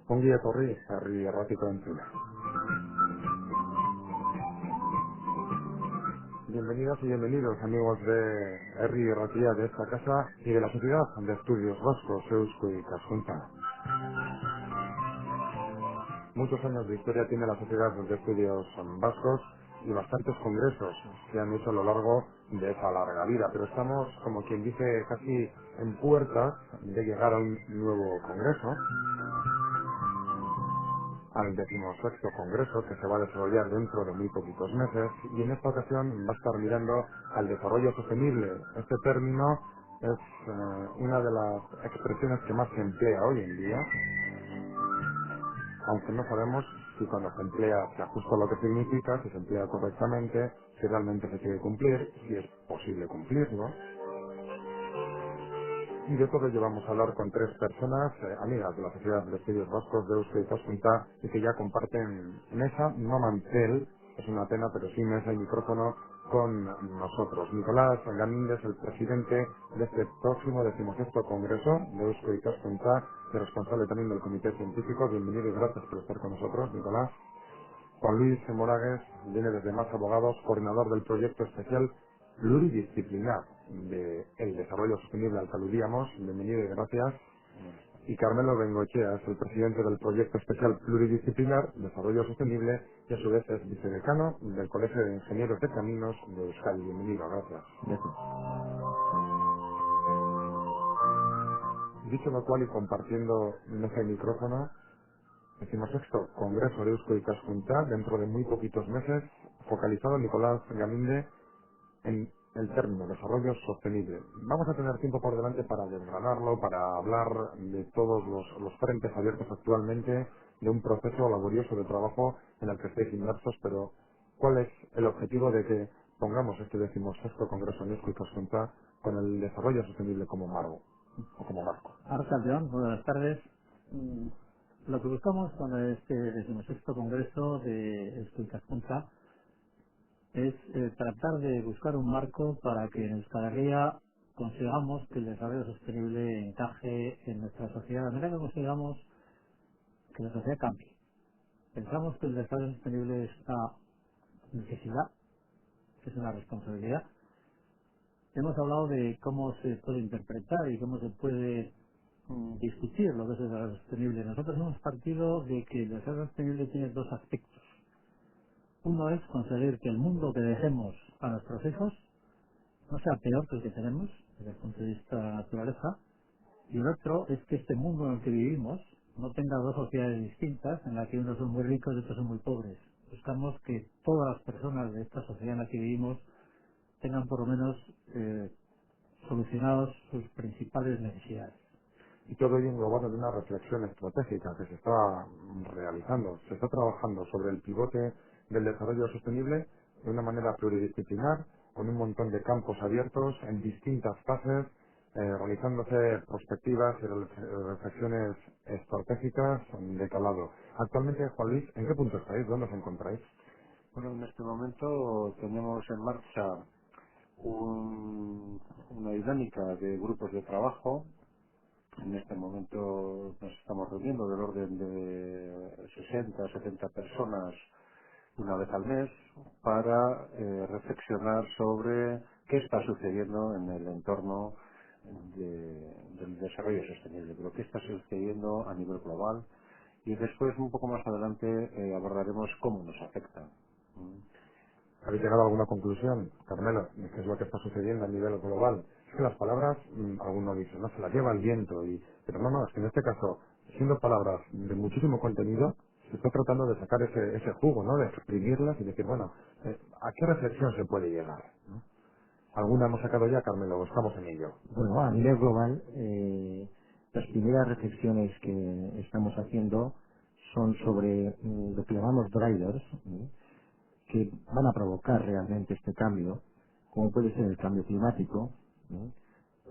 Ongi etorri herri erratiko entzule. Bienvenidas y bienvenidos amigos de Herri Erratia, de esta casa y de la Sociedad de Estudios Vascos, Eusko y Casjunta. Muchos años de historia tiene la Sociedad de Estudios Vascos y bastantes congresos se han hecho a lo largo de esa larga vida, pero estamos, como quien dice, casi en puertas de llegar a un nuevo congreso, al 16º Congreso, que se va a desarrollar dentro de muy poquitos meses, y en esta ocasión va a estar mirando al desarrollo sostenible. Este término es una de las expresiones que más se emplea hoy en día, aunque no sabemos si cuando se emplea se ajusta a lo que significa, si se emplea correctamente, si realmente se quiere cumplir, si es posible cumplirlo. Y de todo ello vamos a hablar con tres personas, amigas de la Sociedad de Estudios Vascos de Eusko y Casjunta, y que ya comparten mesa, no mantel, es una pena, pero sí mesa y micrófono con nosotros. Nicolás Gamínguez, el presidente de este próximo 16º Congreso de Eusko y Casjunta, y responsable también del Comité Científico. Bienvenido y gracias por estar con nosotros, Nicolás. Juan Luis Moragues viene desde Más Abogados, coordinador del proyecto especial pluridisciplinar de el desarrollo sostenible al que aludíamos. Bienvenido y gracias. Y Carmelo Bengoechea es el presidente del proyecto especial pluridisciplinar Desarrollo Sostenible y a su vez es vicedecano del Colegio de Ingenieros de Caminos de Euskadi. Bienvenido, gracias. Gracias. Dicho lo cual y compartiendo mesa y micrófono, 16º Congreso de Eusko y Casjunta dentro de muy poquitos meses, focalizado Nicolás Gaminde en el término desarrollo sostenible. Vamos a tener tiempo por delante para desgranarlo, para hablar de todos los frentes abiertos actualmente, de un proceso laborioso de trabajo en el que estáis inmersos, pero ¿cuál es el objetivo de que pongamos este 16º Congreso en Eusko y Casjunta con el desarrollo sostenible como marco o como marco? Arcaldeón, buenas tardes. Mm, Lo que buscamos con este 16º Congreso de Estudios Junta es tratar de buscar un marco para que en Euskal Herria consigamos que el desarrollo sostenible encaje en nuestra sociedad, de manera que consigamos que la sociedad cambie. Pensamos que el desarrollo sostenible es una necesidad, es una responsabilidad. Hemos hablado de cómo se puede interpretar y cómo se puede discutir lo que es el desarrollo sostenible. Nosotros hemos partido de que el desarrollo sostenible tiene dos aspectos. Uno es conseguir que el mundo que dejemos a nuestros hijos no sea peor que el que tenemos desde el punto de vista de la naturaleza. Y el otro es que este mundo en el que vivimos no tenga dos sociedades distintas en las que unos son muy ricos y otros son muy pobres. Buscamos que todas las personas de esta sociedad en la que vivimos tengan por lo menos solucionados sus principales necesidades. Y todo ello englobado en una reflexión estratégica que se está realizando. Se está trabajando sobre el pivote del desarrollo sostenible de una manera pluridisciplinar, con un montón de campos abiertos en distintas fases, realizándose perspectivas y reflexiones estratégicas de calado. Actualmente, Juan Luis, ¿en qué punto estáis? ¿Dónde os encontráis? Bueno, en este momento tenemos en marcha una dinámica de grupos de trabajo. En este momento nos estamos reuniendo del orden de 60 70 personas una vez al mes para reflexionar sobre qué está sucediendo en el entorno del desarrollo sostenible, pero qué está sucediendo a nivel global y después un poco más adelante abordaremos cómo nos afecta. ¿Mm? ¿Habéis llegado a alguna conclusión, Carmelo, de qué es lo que está sucediendo a nivel global? Es que las palabras, alguno dice, no, se las lleva el viento, pero no, es que en este caso, siendo palabras de muchísimo contenido, se está tratando de sacar ese jugo, ¿no? De exprimirlas y decir, bueno, ¿a qué reflexión se puede llegar? ¿no? ¿Alguna hemos sacado ya, Carmelo, o estamos en ello? Bueno, a nivel global, las primeras reflexiones que estamos haciendo son sobre lo que llamamos drivers, que van a provocar realmente este cambio, como puede ser el cambio climático,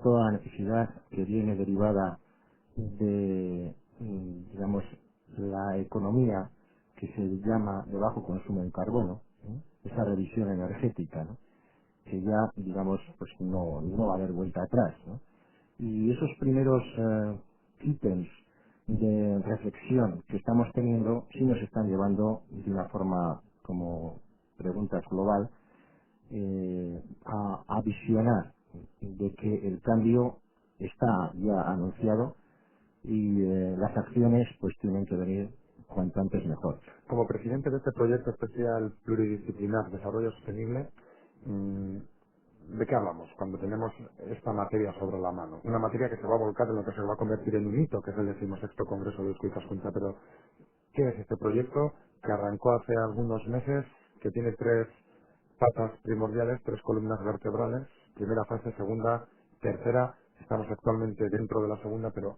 toda la necesidad que viene derivada de, digamos, la economía que se llama de bajo consumo de carbono, esa revisión energética, ¿no? Que ya, digamos, pues no va a haber vuelta atrás, ¿no? Y esos primeros ítems de reflexión que estamos teniendo sí nos están llevando de una forma, como preguntas global, a visionar de que el cambio está ya anunciado y las acciones pues tienen que venir cuanto antes mejor. Como presidente de este proyecto especial pluridisciplinar Desarrollo Sostenible, ¿de qué hablamos cuando tenemos esta materia sobre la mano? Una materia que se va a volcar en lo que se va a convertir en un hito, que es el 16º Congreso de Eusko Ikaskuntza. Pero, ¿qué es este proyecto que arrancó hace algunos meses, que tiene tres patas primordiales, tres columnas vertebrales? Primera fase, segunda, tercera. Estamos actualmente dentro de la segunda, pero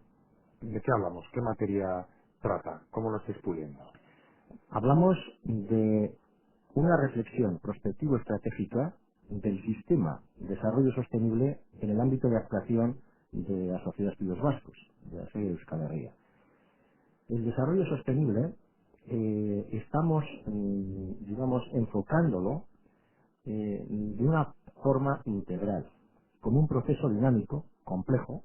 ¿de qué hablamos? ¿Qué materia trata? ¿Cómo lo estáis puliendo? Hablamos de una reflexión prospectivo-estratégica del sistema de desarrollo sostenible en el ámbito de actuación de la sociedad de estudios vascos, de la serie de Euskal Herria. El desarrollo sostenible estamos, digamos, enfocándolo de una forma integral, como un proceso dinámico, complejo,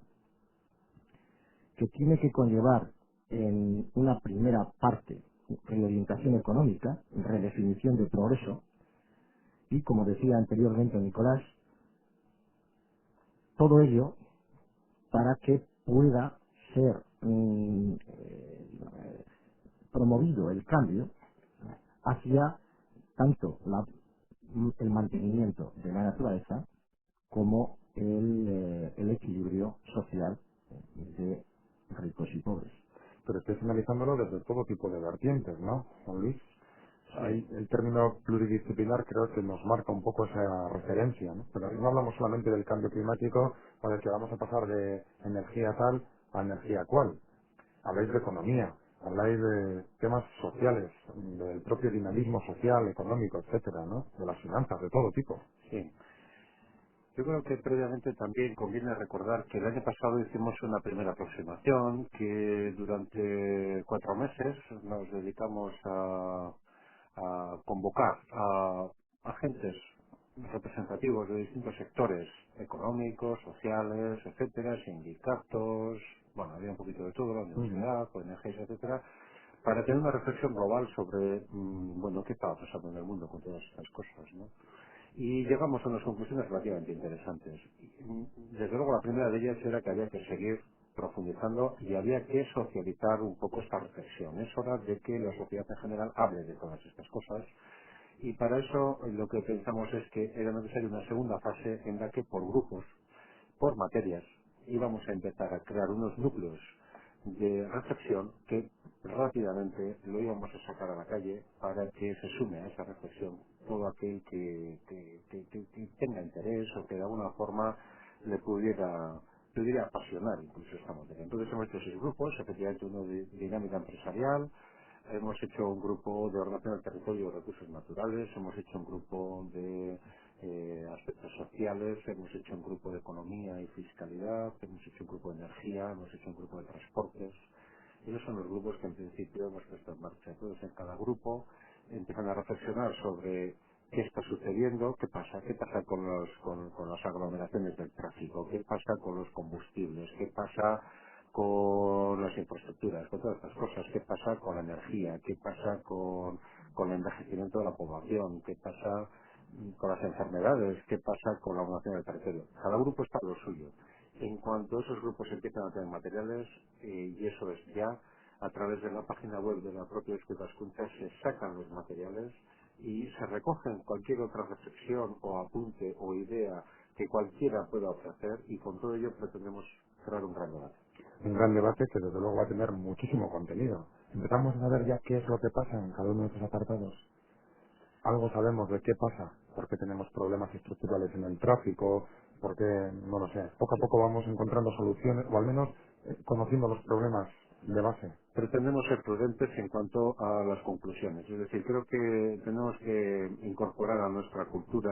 que tiene que conllevar en una primera parte reorientación económica, redefinición de progreso y, como decía anteriormente Nicolás, todo ello para que pueda ser promovido el cambio hacia tanto el mantenimiento de la naturaleza como el equilibrio social de ricos y pobres. Pero estáis analizándolo desde todo tipo de vertientes, ¿no, Juan Luis? Sí. Ahí el término pluridisciplinar creo que nos marca un poco esa referencia, ¿no? Pero no hablamos solamente del cambio climático, o de que vamos a pasar de energía tal a energía cual. Habláis de economía, habláis de temas sociales, del propio dinamismo social, económico, etcétera, ¿no? De las finanzas, de todo tipo. Sí. Yo creo que previamente también conviene recordar que el año pasado hicimos una primera aproximación, que durante 4 meses nos dedicamos a convocar a agentes representativos de distintos sectores económicos, sociales, etcétera, sindicatos, bueno, había un poquito de todo, la Ujú. universidad, ONGs, etcétera, para tener una reflexión global sobre, bueno, qué estaba pasando en el mundo con todas estas cosas, ¿no? Y llegamos a unas conclusiones relativamente interesantes. Desde luego, la primera de ellas era que había que seguir profundizando y había que socializar un poco esta reflexión. Es hora de que la sociedad en general hable de todas estas cosas y para eso lo que pensamos es que era necesaria una segunda fase en la que por grupos, por materias, íbamos a empezar a crear unos núcleos de reflexión que rápidamente lo íbamos a sacar a la calle para que se sume a esa reflexión todo aquel que tenga interés o que de alguna forma le pudiera apasionar incluso esta materia. Entonces hemos hecho 6 grupos, efectivamente uno de dinámica empresarial, hemos hecho un grupo de ordenación del territorio y recursos naturales, hemos hecho un grupo de aspectos sociales, hemos hecho un grupo de economía y fiscalidad, hemos hecho un grupo de energía, hemos hecho un grupo de transportes. Esos son los grupos que en principio hemos puesto en marcha. Entonces en cada grupo empiezan a reflexionar sobre qué está sucediendo, qué pasa con las aglomeraciones del tráfico, qué pasa con los combustibles, qué pasa con las infraestructuras, con todas estas cosas, qué pasa con la energía, qué pasa con el envejecimiento de la población, qué pasa con las enfermedades, qué pasa con la evolución del territorio. Cada grupo está en lo suyo. En cuanto esos grupos empiezan a tener materiales, y eso es ya, a través de la página web de la propia Escuela Ascunta se sacan los materiales y se recogen cualquier otra reflexión o apunte o idea que cualquiera pueda ofrecer y con todo ello pretendemos crear un gran debate. Un gran debate que desde luego va a tener muchísimo contenido. Empezamos a saber ya qué es lo que pasa en cada uno de estos apartados. Algo sabemos de qué pasa, por qué tenemos problemas estructurales en el tráfico, por qué, no lo sé. Poco a poco vamos encontrando soluciones, o al menos conociendo los problemas de base. Pretendemos ser prudentes en cuanto a las conclusiones. Es decir, creo que tenemos que incorporar a nuestra cultura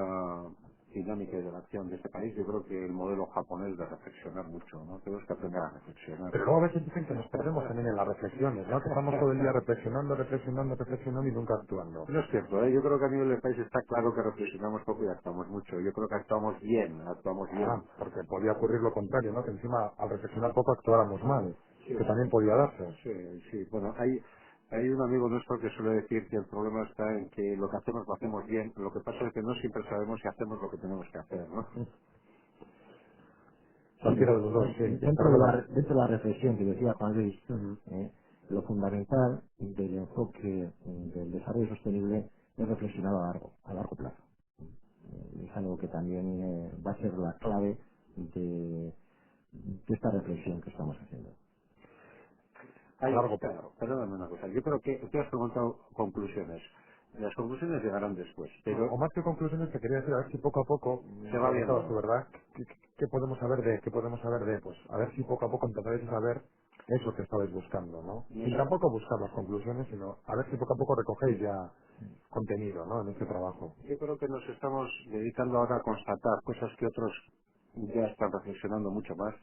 dinámica y de la acción de este país. Yo creo que el modelo japonés de reflexionar mucho, ¿no? Tenemos que aprender a reflexionar. Pero luego a veces dicen que nos perdemos también en las reflexiones, ¿no? Que estamos todo el día reflexionando, reflexionando, reflexionando y nunca actuando. No es cierto, ¿eh? Yo creo que a nivel del país está claro que reflexionamos poco y actuamos mucho. Yo creo que actuamos bien, actuamos Ah, bien. porque podía ocurrir lo contrario, ¿no? Que encima al reflexionar poco actuáramos mal. Sí, que también podía darse. sí, sí. Bueno, hay un amigo nuestro que suele decir que el problema está en que lo que hacemos lo hacemos bien. Lo que pasa es que no siempre sabemos si hacemos lo que tenemos que hacer, ¿no? Sí, Cualquiera de los dos, sí. dentro Pero de bueno. dentro de la reflexión que decía Juan Luis, Ujú. lo fundamental del enfoque del desarrollo sostenible es reflexionar a largo plazo. Es algo que también va a ser la clave de esta reflexión que estamos haciendo. A largo plazo. Claro, perdóname una cosa. Yo creo que tú has preguntado conclusiones. Las conclusiones llegarán después, O pero más que conclusiones, te quería decir, a ver si poco a poco, se va preguntabas tú, viendo. ¿verdad? ¿Qué podemos saber de? ¿Qué podemos saber de? Pues a ver si poco a poco empezáis a saber eso que estabais buscando, ¿no? Sin Nos- tampoco buscar las conclusiones, sino a ver si poco a poco recogéis ya contenido, ¿no? En este trabajo. Yo creo que nos estamos dedicando ahora a constatar cosas que otros ya están reflexionando mucho más,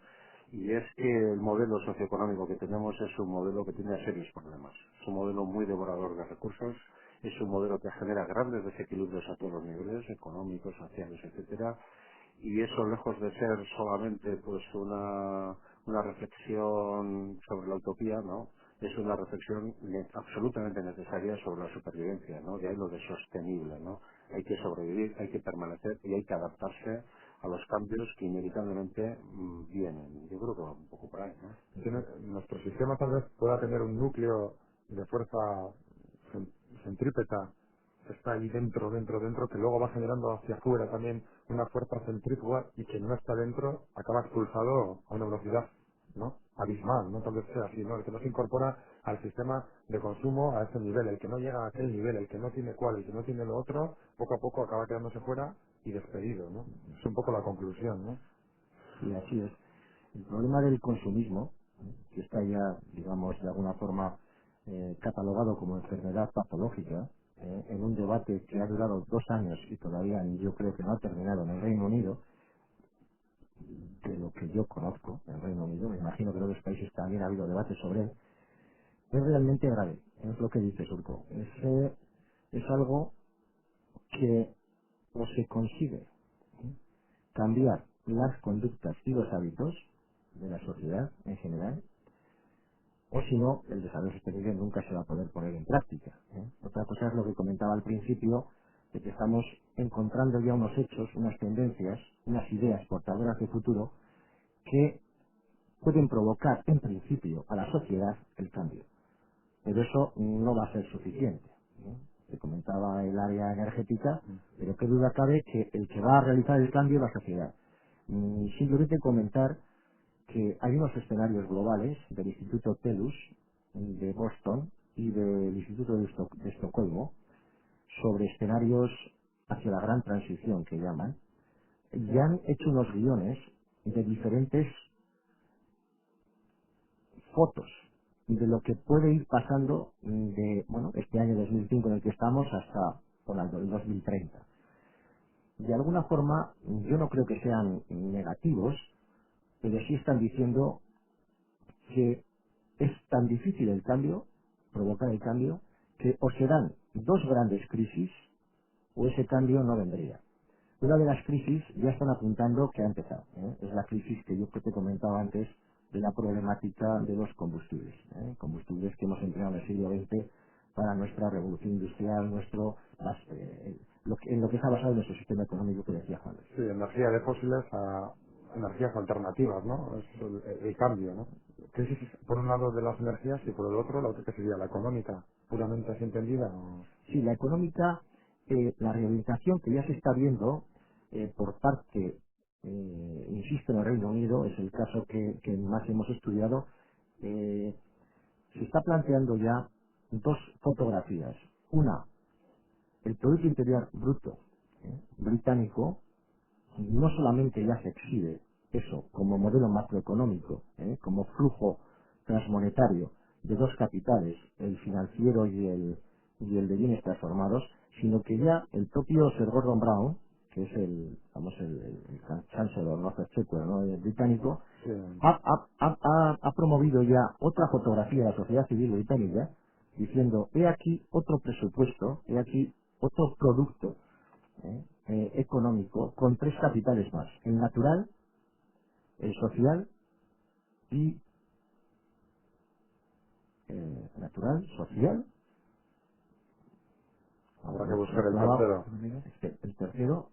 y es que el modelo socioeconómico que tenemos es un modelo que tiene serios problemas. Es un modelo muy devorador de recursos, es un modelo que genera grandes desequilibrios a todos los niveles, económicos, sociales, etcétera, y eso, lejos de ser solamente pues una reflexión sobre la utopía, ¿no? Es una reflexión absolutamente necesaria sobre la supervivencia, ¿no? Y ahí lo de sostenible, ¿no? Hay que sobrevivir, hay que permanecer y hay que adaptarse a los cambios que inevitablemente vienen. Yo creo que va un poco por ahí, ¿no? Nuestro sistema tal vez pueda tener un núcleo de fuerza cen- centrípeta que está ahí dentro, que luego va generando hacia afuera también una fuerza centrífuga y que no está dentro acaba expulsado a una velocidad, ¿no? Abismal, ¿no? Tal vez sea así, ¿no? El que no se incorpora al sistema de consumo a ese nivel, el que no llega a aquel nivel, el que no tiene cual, el que no tiene lo otro, poco a poco acaba quedándose fuera y despedido, ¿no? Es un poco la conclusión, ¿no? Sí, así es. El problema del consumismo, que está ya, digamos, de alguna forma catalogado como enfermedad patológica, en un debate que ha durado 2 años y todavía yo creo que no ha terminado en el Reino Unido, de lo que yo conozco en el Reino Unido, me imagino que en otros países también ha habido debates sobre él, es realmente grave, es lo que dice Surco. Es algo que o se consigue cambiar las conductas y los hábitos de la sociedad en general, o si no, el desarrollo sostenible nunca se va a poder poner en práctica. Otra cosa es lo que comentaba al principio, de que estamos encontrando ya unos hechos, unas tendencias, unas ideas portadoras de futuro que pueden provocar en principio a la sociedad el cambio. Pero eso no va a ser suficiente. Se comentaba el área energética, pero qué duda cabe que el que va a realizar el cambio es la sociedad. Simplemente comentar que hay unos escenarios globales del Instituto TELUS de Boston y del Instituto de Estocolmo sobre escenarios hacia la gran transición que llaman. Ya han hecho unos guiones de diferentes fotos de lo que puede ir pasando de este año 2005 en el que estamos hasta el 2030. De alguna forma, yo no creo que sean negativos, pero sí están diciendo que es tan difícil el cambio, provocar el cambio, que o serán dos grandes crisis o ese cambio no vendría. Una de las crisis ya están apuntando que ha empezado. Es la crisis que yo te comentaba antes de la problemática de los combustibles. Combustibles que hemos empleado en el siglo XX para nuestra revolución industrial, en lo que está basado en nuestro sistema económico que decía Juan Luis. Sí, energía de fósiles a energías alternativas, ¿no? Es el cambio, ¿no? Crisis por un lado de las energías y por el otro la otra que sería la económica, puramente así entendida. Sí, la económica, la reorientación que ya se está viendo por parte, insisto, en el Reino Unido, es el caso que más hemos estudiado, eh, se está planteando ya dos fotografías. Una, el Producto Interior Bruto británico no solamente ya se exhibe eso como modelo macroeconómico, como flujo transmonetario de dos capitales, el financiero y el de bienes transformados, sino que ya el propio Sir Gordon Brown, que es el Chancellor, ¿no? Exchequer, ¿no? El británico, Sí, ha promovido ya otra fotografía de la sociedad civil británica, diciendo, he aquí otro presupuesto, he aquí otro producto económico con tres capitales más, el natural, el social y cultural, social. Habrá que buscar el Hablaba- tercero. el tercero,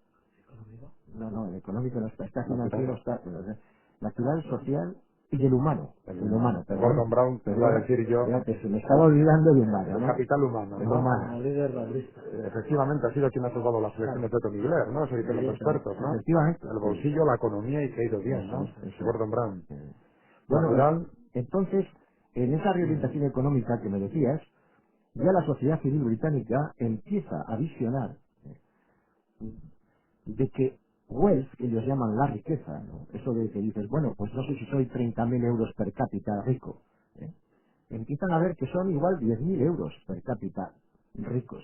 no, el económico no está, está financiero, Natural. está natural, social y el humano. El El humano, Gordon Brown, te iba a decir yo, fíjate, se me estaba olvidando el humano, el ¿no? capital humano, El ¿no? humano. Como líder laborista. Efectivamente ha sido quien ha salvado las elecciones de Tony Blair, ¿no? Eso dicen los expertos, ¿no? Efectivamente. El bolsillo, la economía y que ha ido bien, Eso ¿no? es, eso es. Gordon Brown. Bueno, Natural, entonces, en esa reorientación económica que me decías, ya la sociedad civil británica empieza a visionar de que wealth, que ellos llaman la riqueza, ¿no? Eso de que dices, bueno, pues no sé si soy 30.000 euros per cápita rico, ¿eh? Empiezan a ver que son igual 10.000 euros per cápita ricos.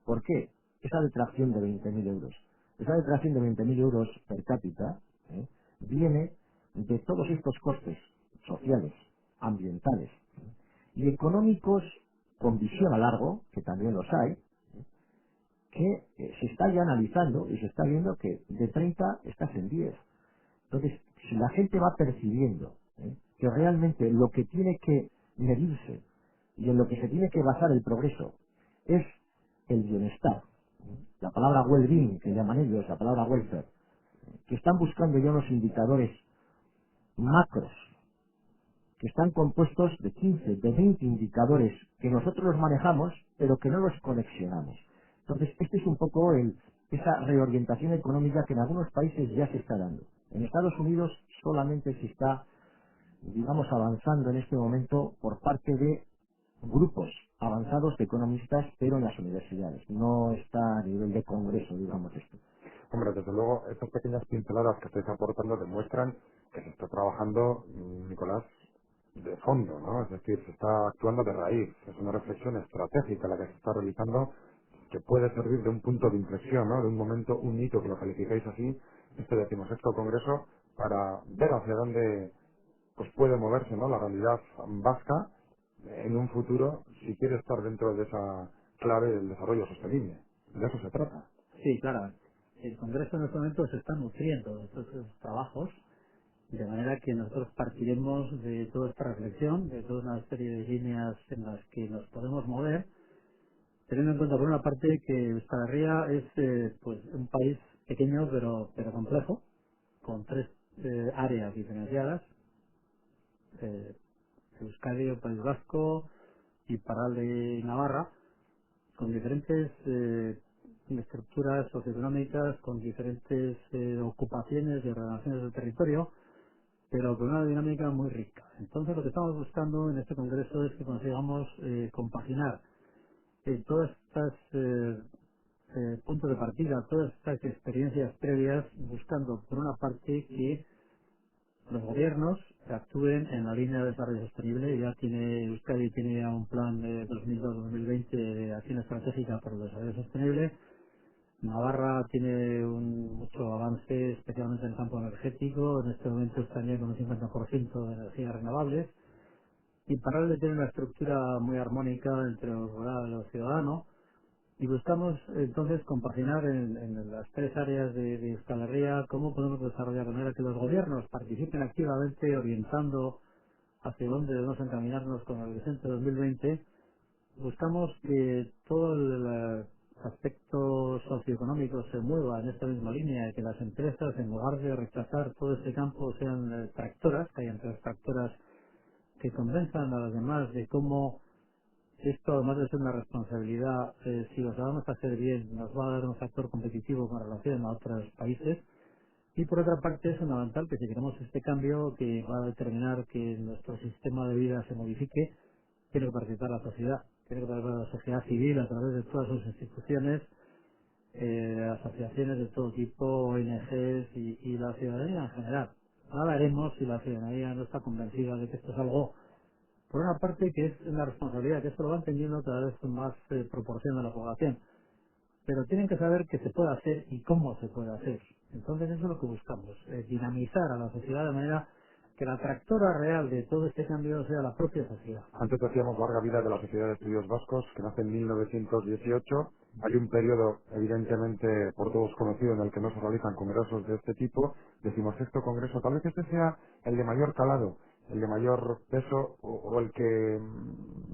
¿Por qué? Esa detracción de 20.000 euros. Esa detracción de 20.000 euros per cápita, ¿eh? Viene de todos estos costes sociales, ambientales, ¿eh? Y económicos con visión a largo, que también los hay, que se está ya analizando y se está viendo que de 30 estás en 10. Entonces, si la gente va percibiendo que realmente lo que tiene que medirse y en lo que se tiene que basar el progreso es el bienestar, la palabra well-being que llaman ellos, la palabra welfare, que están buscando ya unos indicadores macros que están compuestos de 15, de 20 indicadores que nosotros los manejamos, pero que no los conexionamos. Entonces, este es un poco esa reorientación económica que en algunos países ya se está dando. En Estados Unidos solamente se está, digamos, avanzando en este momento por parte de grupos avanzados de economistas, pero en las universidades. No está a nivel de congreso, digamos esto. hombre, desde luego, estas pequeñas pinceladas que estáis aportando demuestran que se está trabajando, Nicolás, de fondo, ¿no? Es decir, se está actuando de raíz. Es una reflexión estratégica la que se está realizando que puede servir de un punto de inflexión, ¿no? De un momento, un hito, que lo calificáis así, este 16º Congreso, para ver hacia dónde pues puede moverse, ¿no? La realidad vasca en un futuro, si quiere estar dentro de esa clave del desarrollo sostenible. De eso se trata. Sí, claro. El Congreso en este momento se está nutriendo de todos esos trabajos, de manera que nosotros partiremos de toda esta reflexión, de toda una serie de líneas en las que nos podemos mover, teniendo en cuenta por una parte que Euskal Herria es pues un país pequeño pero complejo, con tres áreas diferenciadas, eh, Euskadi, el País Vasco y Paral de Navarra, con diferentes estructuras socioeconómicas, con diferentes ocupaciones y ordenaciones del territorio, pero con una dinámica muy rica. Entonces lo que estamos buscando en este congreso es que consigamos compaginar todas estas puntos de partida, todas estas experiencias previas, buscando por una parte que los gobiernos actúen en la línea de desarrollo sostenible. Ya tiene Euskadi tiene ya un plan de 2002-2020 de acción estratégica para el desarrollo sostenible. Navarra tiene mucho avance, especialmente en el campo energético. En este momento están ya con un 50% de energías renovables. Y Paralelo tiene una estructura muy armónica entre lo rural y lo ciudadano. Y buscamos entonces compaginar en las tres áreas de Euskal Herria cómo podemos desarrollar de manera que los gobiernos participen activamente orientando hacia dónde debemos encaminarnos con el Horizonte 2020. Buscamos que todo el aspecto socioeconómico se mueva en esta misma línea y que las empresas, en lugar de rechazar todo este campo, sean tractoras, que hayan tres tractoras que convenzan a las demás de cómo esto, además de ser una responsabilidad, si lo sabemos hacer bien, nos va a dar un factor competitivo con relación a otros países. Y por otra parte es fundamental que si queremos este cambio que va a determinar que nuestro sistema de vida se modifique, tiene que participar la sociedad, tiene que participar la sociedad civil a través de todas sus instituciones, asociaciones de todo tipo, ONGs y la ciudadanía en general. Nada haremos si la ciudadanía no está convencida de que esto es algo, por una parte, que es una responsabilidad, que esto lo va entendiendo cada vez con más proporción de la población, pero tienen que saber que se puede hacer y cómo se puede hacer. Entonces eso es lo que buscamos, dinamizar a la sociedad de manera que la tractora real de todo este cambio sea la propia sociedad. Antes decíamos larga vida de la Sociedad de Estudios Vascos, que nace en 1918. Hay un periodo, evidentemente, por todos conocido, en el que no se realizan congresos de este tipo. Decimos sexto congreso, tal vez este sea el de mayor calado, el de mayor peso o el que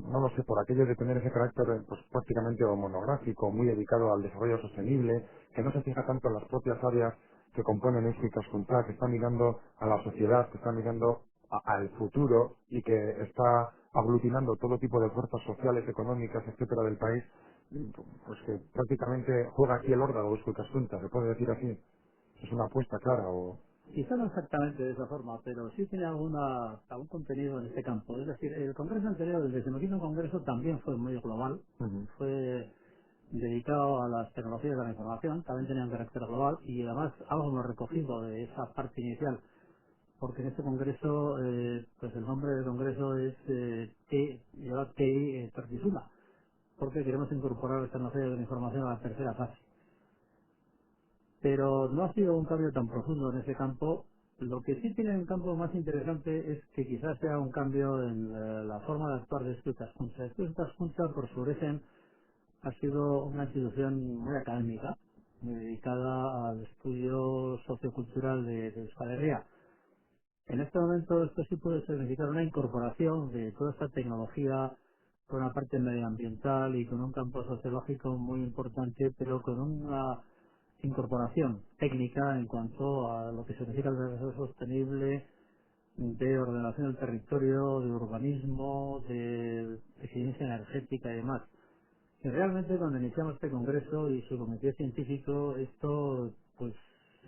no lo sé, por aquello de tener ese carácter pues prácticamente o monográfico, muy dedicado al desarrollo sostenible, que no se fija tanto en las propias áreas que componen este Ikaskuntza, que está mirando a la sociedad, que está mirando al futuro y que está aglutinando todo tipo de fuerzas sociales, económicas, etcétera, del país, pues que prácticamente juega aquí el órdago de Eusko Ikaskuntza, se puede decir así. Es una apuesta clara o... Quizá no exactamente de esa forma, pero sí tiene algún contenido en este campo. Es decir, el congreso anterior, el 15º congreso, también fue muy global, Ujú. fue dedicado a las tecnologías de la información, también tenía un carácter global y además algo hemos recogido de esa parte inicial, porque en este congreso, pues el nombre del congreso es lleva TI Tortisula, porque queremos incorporar las tecnologías de la información a la tercera fase. Pero no ha sido un cambio tan profundo en ese campo. Lo que sí tiene un campo más interesante es que quizás sea un cambio en la forma de actuar de Escuchas Junta. Escuchas Junta, por su origen, ha sido una institución muy académica, muy dedicada al estudio sociocultural de Euskal Herria. En este momento esto sí puede significar una incorporación de toda esta tecnología con una parte medioambiental y con un campo sociológico muy importante, pero con una incorporación técnica en cuanto a lo que significa el desarrollo sostenible, de ordenación del territorio, de urbanismo, de eficiencia energética y demás. Y realmente cuando iniciamos este congreso y su comité científico, esto pues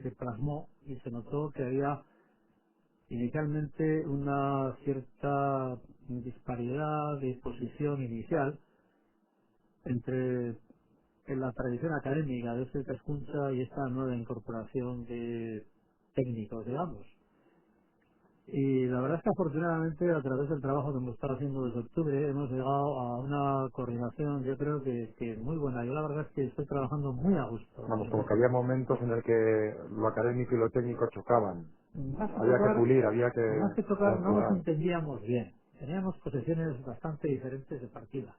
se plasmó y se notó que había inicialmente una cierta disparidad de posición inicial entre la tradición académica de este Cascuncha y esta nueva incorporación de técnicos, digamos. Y la verdad es que afortunadamente a través del trabajo que hemos estado haciendo desde octubre hemos llegado a una coordinación, yo creo que muy buena. Yo la verdad es que estoy trabajando muy a gusto. Vamos, como que había momentos en el que lo académico y lo técnico chocaban. Más que Había que tocar, pulir, había que más que tocar no nos conjugar. entendíamos bien. Teníamos posiciones bastante diferentes de partida.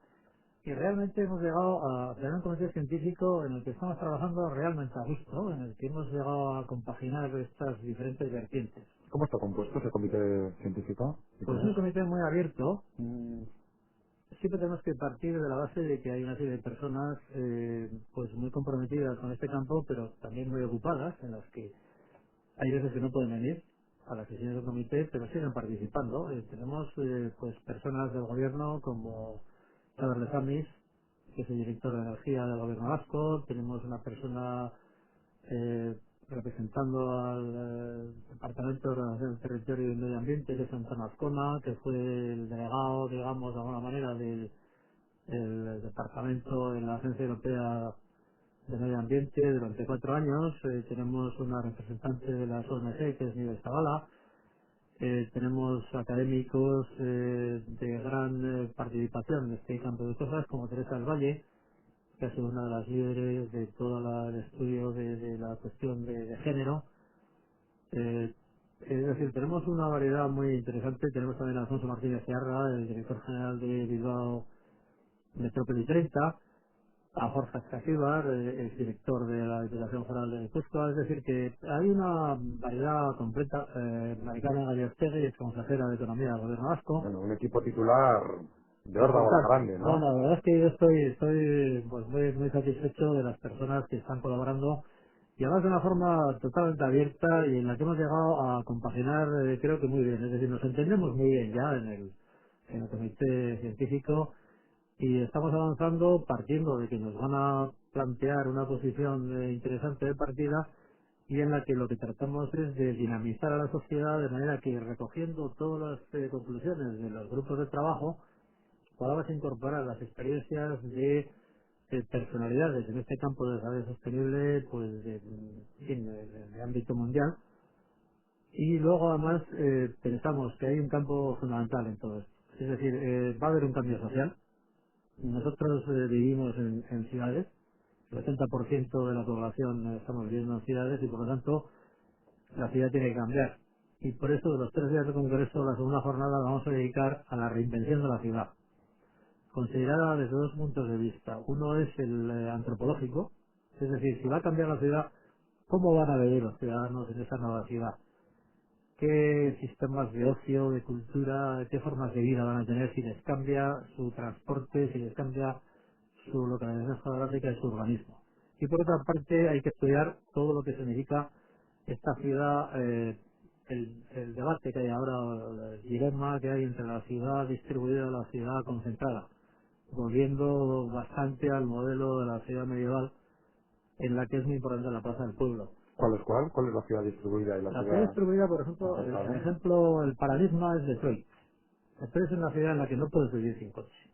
Y realmente hemos llegado a tener un comité científico en el que estamos trabajando realmente a gusto, en el que hemos llegado a compaginar estas diferentes vertientes. ¿Cómo está compuesto ese comité científico? Pues es un Nicolás? comité muy abierto. Siempre tenemos que partir de la base de que hay una serie de personas pues muy comprometidas con este campo, pero también muy ocupadas, en las que hay veces que no pueden venir a las sesiones del comité, pero siguen participando. Tenemos pues personas del gobierno como Xaber Lezamis, que es el director de energía del gobierno vasco. Tenemos una persona representando al Departamento de Ordenación del Territorio y Medio Ambiente, que es Antonio Azcona, que fue el delegado, digamos, de alguna manera, del el departamento en la Agencia Europea de Medio Ambiente durante 4 años. Tenemos una representante de las ONG, que es Nieves Zavala. Tenemos académicos de gran participación en este campo de cosas, como Teresa del Valle, que ha sido una de las líderes de todo el estudio de la cuestión de género. Eh, es decir, tenemos una variedad muy interesante. Tenemos también a Alfonso Martínez Searra, el director general de Bilbao Metrópoli 30, a Jorge Escasíbar, el director de la Diputación Foral de Guipúzcoa. Es decir, que hay una variedad completa. Maricana Gallastegui es consejera de Economía del Gobierno Vasco. Bueno, un equipo titular de órdago a la Importante. grande, No, ¿no? la verdad es que yo estoy pues muy satisfecho de las personas que están colaborando y además de una forma totalmente abierta y en la que hemos llegado a compaginar, creo que muy bien. Es decir, nos entendemos muy bien ya en el comité científico y estamos avanzando partiendo de que nos van a plantear una posición interesante de partida y en la que lo que tratamos es de dinamizar a la sociedad de manera que recogiendo todas las conclusiones de los grupos de trabajo podamos incorporar las experiencias de personalidades en este campo de desarrollo sostenible pues en fin, de ámbito mundial. Y luego además pensamos que hay un campo fundamental en todo esto, es decir, va a haber un cambio social. Nosotros vivimos en ciudades, el 80% de la población estamos viviendo en ciudades y por lo tanto la ciudad tiene que cambiar. Y por eso de los 3 días de congreso, la segunda jornada la vamos a dedicar a la reinvención de la ciudad, considerada desde dos puntos de vista. Uno es el antropológico, es decir, si va a cambiar la ciudad, ¿cómo van a vivir los ciudadanos en esa nueva ciudad? qué sistemas de ocio, de cultura, qué formas de vida van a tener si les cambia su transporte, si les cambia su localización geográfica y su urbanismo. Y por otra parte hay que estudiar todo lo que significa esta ciudad, el debate que hay ahora, el dilema que hay entre la ciudad distribuida y la ciudad concentrada, volviendo bastante al modelo de la ciudad medieval en la que es muy importante la plaza del pueblo. ¿Cuál es cuál? ¿Cuál es la ciudad distribuida y la La ciudad ciudad distribuida, por ejemplo, el concentrada? ejemplo, el paradigma es Detroit. Detroit es una ciudad en la que no puedes vivir sin coche.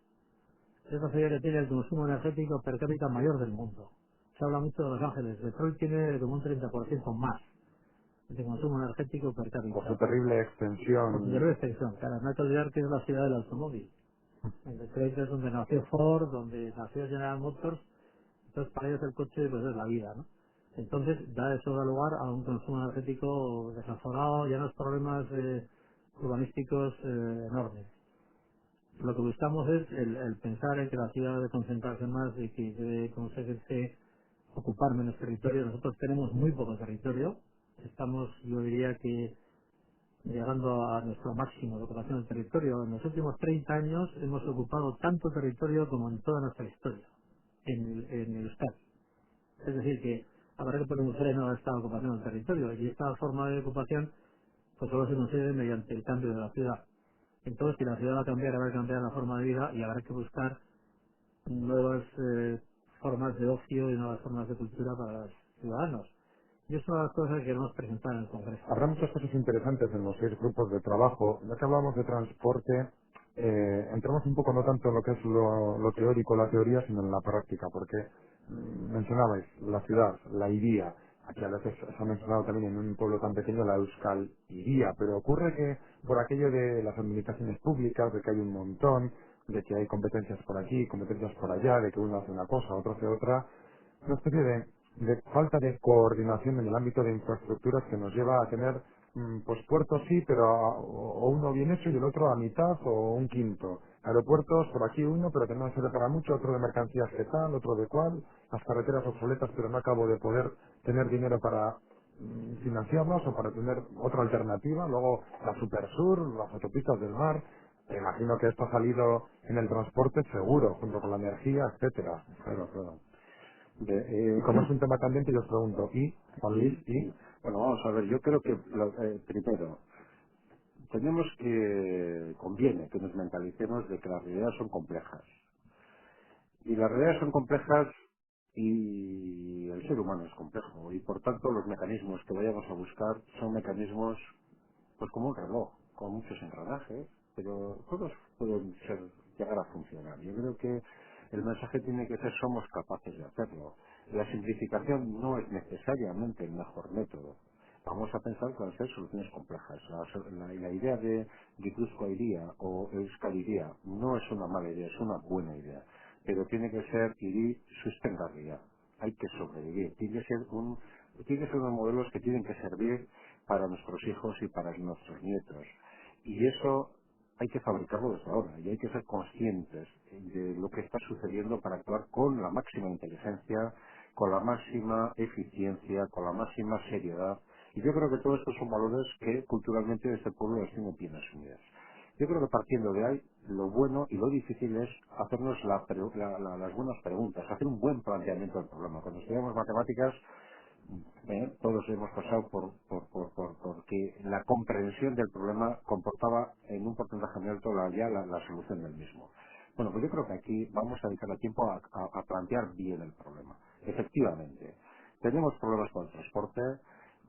Es la ciudad que tiene el consumo energético per cápita mayor del mundo. Se habla mucho de Los Ángeles. Detroit tiene como un 30% más de consumo energético per Por su cápita. terrible Por su extensión. mayor extensión. Claro, no hay que olvidar que es la ciudad del automóvil. En Detroit es donde nació Ford, donde nació General Motors. Entonces para ellos el coche pues es la vida, ¿no? Entonces eso da lugar a un consumo energético desaforado y a unos problemas urbanísticos enormes. Lo que buscamos es el pensar en que la ciudad debe concentrarse más y que debe conseguirse ocupar menos territorio. Nosotros tenemos muy poco territorio. Estamos, yo diría que llegando a nuestro máximo de ocupación del territorio. En los últimos 30 años hemos ocupado tanto territorio como en toda nuestra historia en Euskadi. Es decir, que habrá que poner un freno a esta ocupación del territorio y esta forma de ocupación pues solo se consigue mediante el cambio de la ciudad. Entonces, si la ciudad va a cambiar, habrá que cambiar la forma de vida y habrá que buscar nuevas formas de ocio y nuevas formas de cultura para los ciudadanos. Y eso son las cosas que queremos presentar en el Congreso. Habrá muchas cosas interesantes en los 6 grupos de trabajo. Ya que hablamos de transporte, entramos un poco no tanto en lo que es lo teórico, la teoría, sino en la práctica, porque mencionabais la ciudad, la iría. Aquí a veces se ha mencionado también en un pueblo tan pequeño la Euskal Iría, pero ocurre que por aquello de las administraciones públicas, de que hay un montón, de que hay competencias por aquí, competencias por allá, de que uno hace una cosa, otro hace otra, una especie de falta de coordinación en el ámbito de infraestructuras que nos lleva a tener pues puertos sí, pero o uno bien hecho y el otro a mitad o un quinto. Aeropuertos por aquí uno, pero que no sirve para mucho, otro de mercancías que tal, otro de cual, las carreteras obsoletas, pero no acabo de poder tener dinero para financiarlas o para tener otra alternativa. Luego la Supersur, las autopistas del mar. Me imagino que esto ha salido en el transporte seguro, junto con la energía, etcétera. Claro, claro. Y como es un tema candente, yo os pregunto, ¿y, Juan Luis, y? Bueno, vamos a ver, yo creo que primero tenemos conviene que nos mentalicemos de que las realidades son complejas. Y las realidades son complejas y el ser humano es complejo. Y por tanto los mecanismos que vayamos a buscar son mecanismos pues como un reloj, con muchos engranajes, pero todos pueden llegar a funcionar. Yo creo que el mensaje tiene que ser somos capaces de hacerlo. La simplificación no es necesariamente el mejor método. Vamos a pensar que van a ser soluciones complejas. La idea de Gipuzkoa iría o Euskal iría no es una mala idea, es una buena idea. Pero tiene que ser iri sustengarria. Hay que sobrevivir. Tiene que ser unos modelos que tienen que servir para nuestros hijos y para nuestros nietos. Y eso hay que fabricarlo desde ahora y hay que ser conscientes de lo que está sucediendo para actuar con la máxima inteligencia, con la máxima eficiencia, con la máxima seriedad. Y yo creo que todos estos son valores que culturalmente este pueblo los tiene bien asumidos. Yo creo que partiendo de ahí, lo bueno y lo difícil es hacernos las buenas preguntas, hacer un buen planteamiento del problema. Cuando estudiamos matemáticas, todos hemos pasado porque la comprensión del problema comportaba en un porcentaje muy alto la solución del mismo. Bueno, pues yo creo que aquí vamos a dedicar el tiempo a plantear bien el problema. Efectivamente, tenemos problemas con el transporte.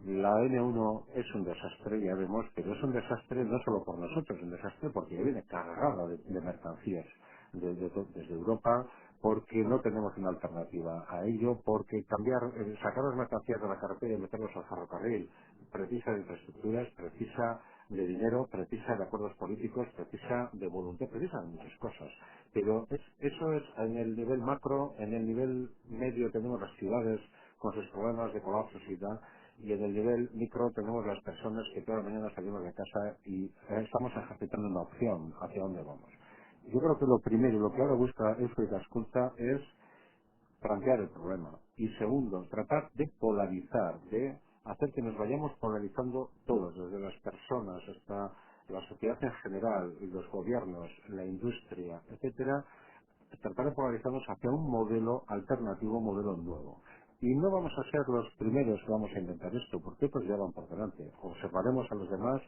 La N1 es un desastre, ya vemos, pero es un desastre no solo por nosotros, es un desastre porque viene cargada de mercancías desde Europa, porque no tenemos una alternativa a ello, porque sacar las mercancías de la carretera y meterlos al ferrocarril precisa de infraestructuras, precisa de dinero, precisa de acuerdos políticos, precisa de voluntad, precisa de muchas cosas. Pero eso es en el nivel macro, en el nivel medio tenemos las ciudades con sus problemas de colapsos y tal, y en el nivel micro tenemos las personas que toda la mañana salimos de casa y estamos ejercitando una opción hacia dónde vamos. Yo creo que lo primero, lo que ahora busca Eusko Ikaskuntza es plantear el problema. Y segundo, tratar de polarizar, de hacer que nos vayamos polarizando todos, desde las personas hasta la sociedad en general, los gobiernos, la industria, etcétera, tratar de polarizarnos hacia un modelo alternativo, un modelo nuevo. Y no vamos a ser los primeros que vamos a inventar esto, porque otros ya van por delante. Observaremos a los demás,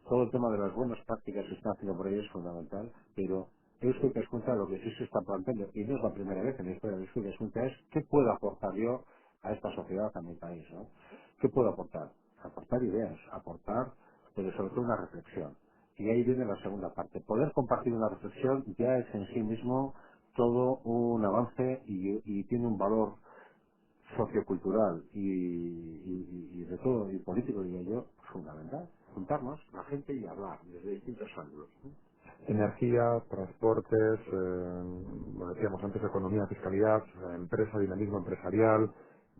todo el tema de las buenas prácticas que se están haciendo por ello es fundamental, pero Eusko Ikaskuntza lo que sí se está planteando, y no es la primera vez en la historia de Eusko Ikaskuntza, es qué puedo aportar yo a esta sociedad, a mi país, ¿no? ¿Qué puedo aportar? Aportar ideas, aportar, pero sobre todo una reflexión. Y ahí viene la segunda parte. Poder compartir una reflexión ya es en sí mismo todo un avance y tiene un valor sociocultural y de todo, y político, diría yo, fundamental. Juntarnos, la gente, y hablar desde distintos ángulos, ¿no? Energía, transportes, lo decíamos antes, economía, fiscalidad, empresa, dinamismo empresarial,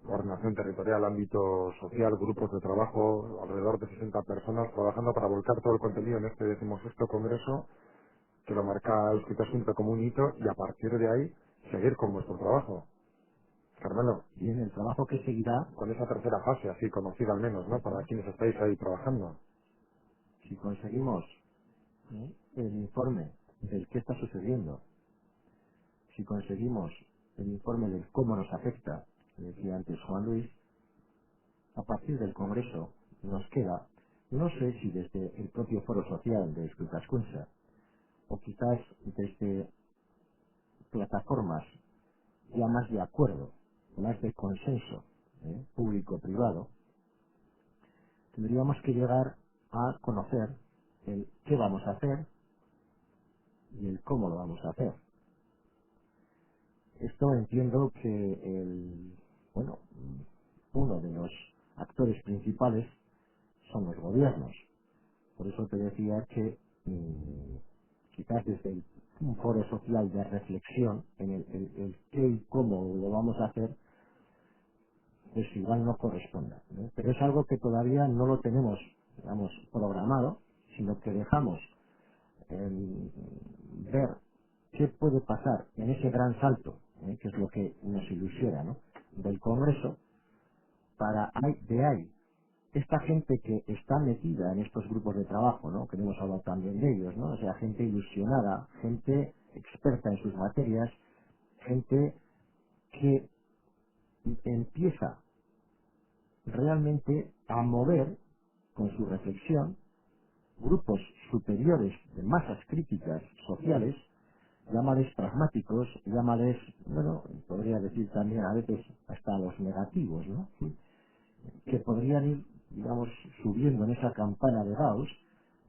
ordenación territorial, ámbito social, grupos de trabajo, alrededor de 60 personas trabajando para volcar todo el contenido en este 16º congreso, que lo marca Eusko Ikaskuntza como un hito, y a partir de ahí seguir con vuestro trabajo. Carmelo, Bien, el trabajo que seguirá, con esa tercera fase, así conocida al menos, ¿no? Para quienes estáis ahí trabajando. si conseguimos el informe del qué está sucediendo, si conseguimos el informe del cómo nos afecta, que decía antes Juan Luis, a partir del Congreso nos queda, no sé si desde el propio foro social de Eusko Ikaskuntza, o quizás desde plataformas ya más de acuerdo, más de consenso público-privado, tendríamos que llegar a conocer el qué vamos a hacer y el cómo lo vamos a hacer. Esto entiendo que bueno, uno de los actores principales son los gobiernos. Por eso te decía que quizás desde un foro social de reflexión en el qué y cómo lo vamos a hacer, pues igual no corresponda, ¿no? Pero es algo que todavía no lo tenemos, digamos, programado, sino que dejamos ver qué puede pasar en ese gran salto, que es lo que nos ilusiona, ¿no? Del Congreso, para de ahí esta gente que está metida en estos grupos de trabajo, ¿no? Que hemos hablado también de ellos, ¿no? O sea, gente ilusionada, gente experta en sus materias, gente que empieza realmente a mover con su reflexión grupos superiores de masas críticas sociales, llámales pragmáticos, llámales, bueno, podría decir también a veces hasta los negativos, ¿no? Que podrían ir, digamos, subiendo en esa campana de Gauss,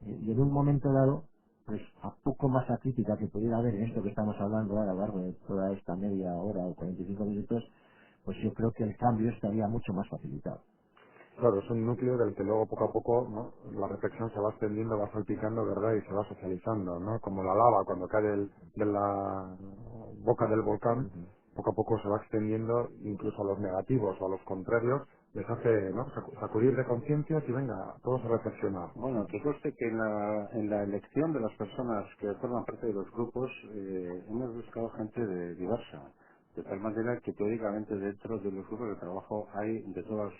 y en un momento dado, pues a poco masa crítica que pudiera haber en esto que estamos hablando ahora a lo largo de toda esta media hora o 45 minutos, pues yo creo que el cambio estaría mucho más facilitado. Claro, es un núcleo del que luego poco a poco, ¿no? La reflexión se va extendiendo, va salpicando, ¿verdad? Y se va socializando, ¿no? Como la lava cuando cae de la boca del volcán, Ujú. poco a poco se va extendiendo incluso a los negativos o a los contrarios, les hace, ¿no? Sacudir de conciencias y venga, todos a reflexionar. Bueno, que conste que en la elección de las personas que forman parte de los grupos hemos buscado gente diversa, de tal manera que teóricamente dentro de los grupos de trabajo hay de todas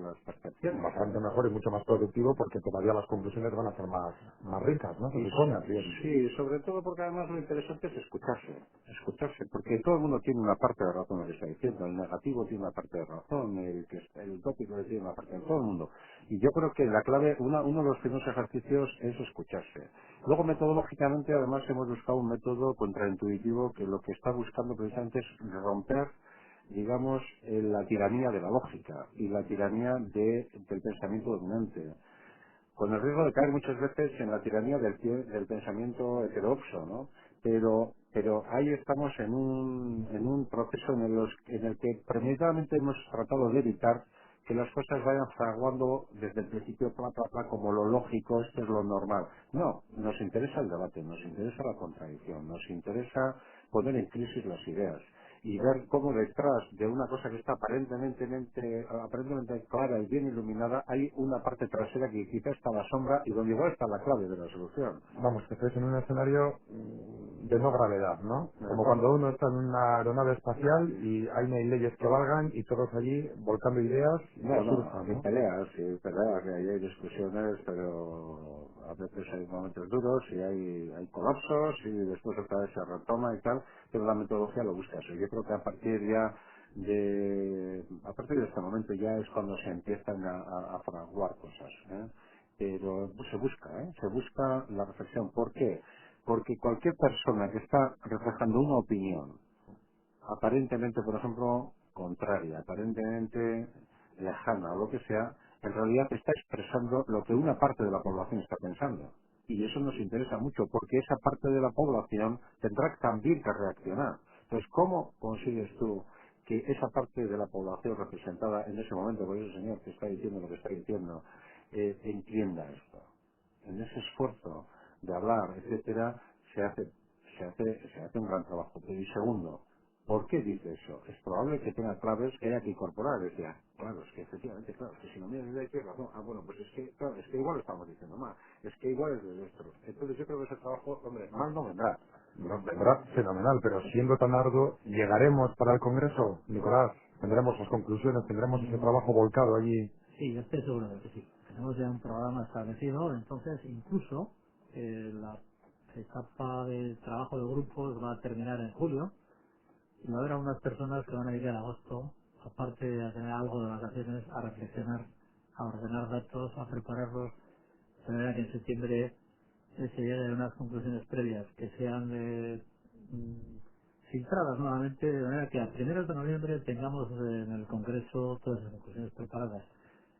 las percepciones. Bastante mejor y mucho más productivo porque todavía las conclusiones van a ser más ricas, ¿no? Se Y supone, así es. sí, sobre todo porque además lo interesante es escucharse, porque todo el mundo tiene una parte de razón en lo que está diciendo, el negativo tiene una parte de razón, el utópico tiene una parte de todo el mundo. Y yo creo que la clave, uno de los primeros ejercicios es escucharse. Luego, metodológicamente, además hemos buscado un método contraintuitivo que lo que está buscando precisamente es romper, digamos, la tiranía de la lógica y la tiranía del pensamiento dominante, con el riesgo de caer muchas veces en la tiranía del pensamiento heterodoxo, ¿no? Pero ahí estamos en un proceso en el que premeditadamente hemos tratado de evitar que las cosas vayan fraguando desde el principio como lo lógico, esto es lo normal. No, nos interesa el debate, nos interesa la contradicción, nos interesa poner en crisis las ideas y ver cómo detrás de una cosa que está aparentemente clara y bien iluminada hay una parte trasera que quizá está a la sombra y donde igual está la clave de la solución. Vamos, que estáis en un escenario de no gravedad, ¿no? Como Mejor. cuando uno está en una aeronave espacial y ahí no hay leyes que valgan y todos allí volcando ideas No, que no, surjan, hay ¿no? peleas, y ahí hay discusiones, pero a veces hay momentos duros y hay colapsos y después otra vez se retoma y tal, pero la metodología lo busca eso. Yo creo que a partir de este momento ya es cuando se empiezan a fraguar cosas, ¿eh? Pero pues, se busca la reflexión. ¿Por qué? Porque cualquier persona que está reflejando una opinión aparentemente, por ejemplo, contraria, aparentemente lejana o lo que sea, en realidad está expresando lo que una parte de la población está pensando. Y eso nos interesa mucho porque esa parte de la población tendrá también que reaccionar. Entonces, ¿cómo consigues tú que esa parte de la población representada en ese momento por ese señor que está diciendo lo que está diciendo entienda esto? En ese esfuerzo de hablar, etcétera, se hace un gran trabajo. Pero y segundo, ¿por qué dice eso? Es probable que tenga claves que haya que incorporar. Decía, claro, es que efectivamente, claro, es que si no me da que razón, bueno, pues es que, claro, es que igual lo estamos diciendo mal, es que igual es de nuestro. Entonces yo creo que ese trabajo, hombre, mal no vendrá. No, vendrá fenomenal, pero siendo tan arduo, ¿llegaremos para el Congreso, Nicolás? ¿Tendremos las conclusiones? ¿Tendremos ese Mm, trabajo volcado allí? Sí, yo estoy seguro de que sí. Tenemos ya un programa establecido, entonces incluso la etapa de trabajo de grupos va a terminar en julio y va a haber algunas personas que van a ir en agosto, aparte de tener algo de vacaciones, a reflexionar, a ordenar datos, a prepararlos, de manera que en septiembre se llegue a unas conclusiones previas que sean filtradas nuevamente, de manera que a primeros de noviembre tengamos en el Congreso todas las conclusiones preparadas.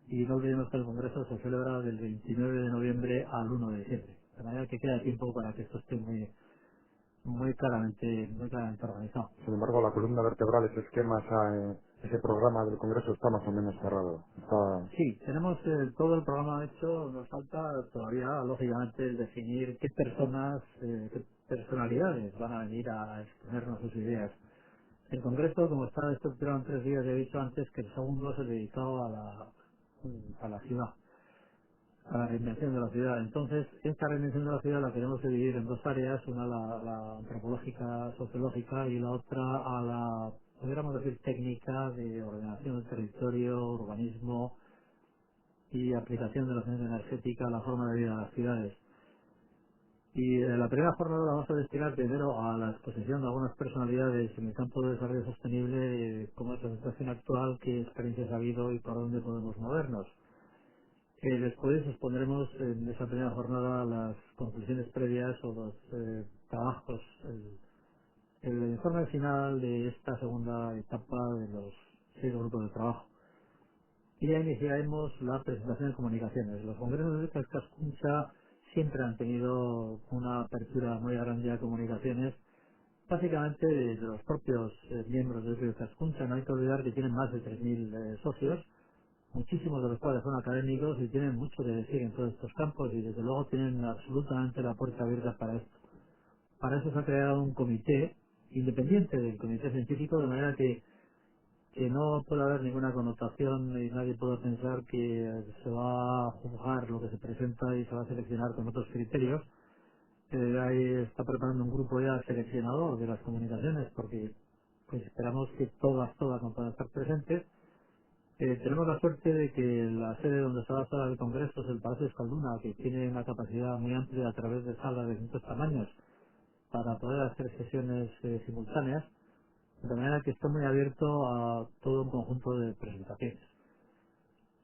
Y no olvidemos que el Congreso se celebra del 29 de noviembre al 1 de diciembre. De manera que queda tiempo para que esto esté muy claramente organizado. Sin embargo, la columna vertebral, ese esquema, ese programa del Congreso está más o menos cerrado. Está... Sí, tenemos todo el programa hecho, nos falta todavía, lógicamente, el definir qué personas, qué personalidades van a venir a exponernos sus ideas. El Congreso, como está estructurado en 3 días, ya he dicho antes que el segundo se dedicado a la ciudad, a la reinvención de la ciudad. Entonces, esta reinvención de la ciudad la queremos dividir en 2 áreas, una la antropológica, sociológica, y la otra a la, podríamos decir, técnica de ordenación del territorio, urbanismo y aplicación de la ciencia energética a la forma de vida de las ciudades. Y la primera jornada la vamos a destinar primero a la exposición de algunas personalidades en el campo de desarrollo sostenible, cómo es la situación actual, qué experiencias ha habido y por dónde podemos movernos. Después expondremos en esa primera jornada las conclusiones previas o los trabajos, el informe final de esta segunda etapa de los 6 grupos de trabajo. Y ya iniciaremos la presentación de comunicaciones. Los congresos de Cascascuncha siempre han tenido una apertura muy grande a comunicaciones, básicamente de los propios miembros de Cascuncha. No hay que olvidar que tienen más de 3.000 socios, muchísimos de los cuales son académicos y tienen mucho que decir en todos estos campos y desde luego tienen absolutamente la puerta abierta para esto. Para eso se ha creado un comité independiente del comité científico, de manera que no puede haber ninguna connotación y nadie puede pensar que se va a juzgar lo que se presenta y se va a seleccionar con otros criterios. Ahí está preparando un grupo ya seleccionador de las comunicaciones porque pues esperamos que todas van a estar presentes. Tenemos la suerte de que la sede donde se va a hacer el Congreso es el Palacio Escalduna, que tiene una capacidad muy amplia a través de salas de distintos tamaños para poder hacer sesiones simultáneas, de manera que está muy abierto a todo un conjunto de presentaciones,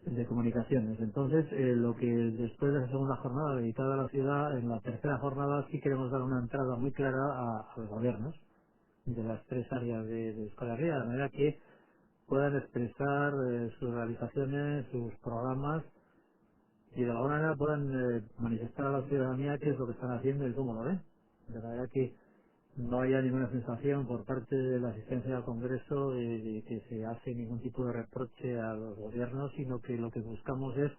de comunicaciones. Entonces, lo que después de la segunda jornada dedicada a la ciudad, en la tercera jornada sí queremos dar una entrada muy clara a los gobiernos de las 3 áreas de Euskal Herria, de manera que puedan expresar sus realizaciones, sus programas y de alguna manera puedan manifestar a la ciudadanía qué es lo que están haciendo y cómo lo ven. De manera que no haya ninguna sensación por parte de la asistencia al Congreso de que se hace ningún tipo de reproche a los gobiernos, sino que lo que buscamos es,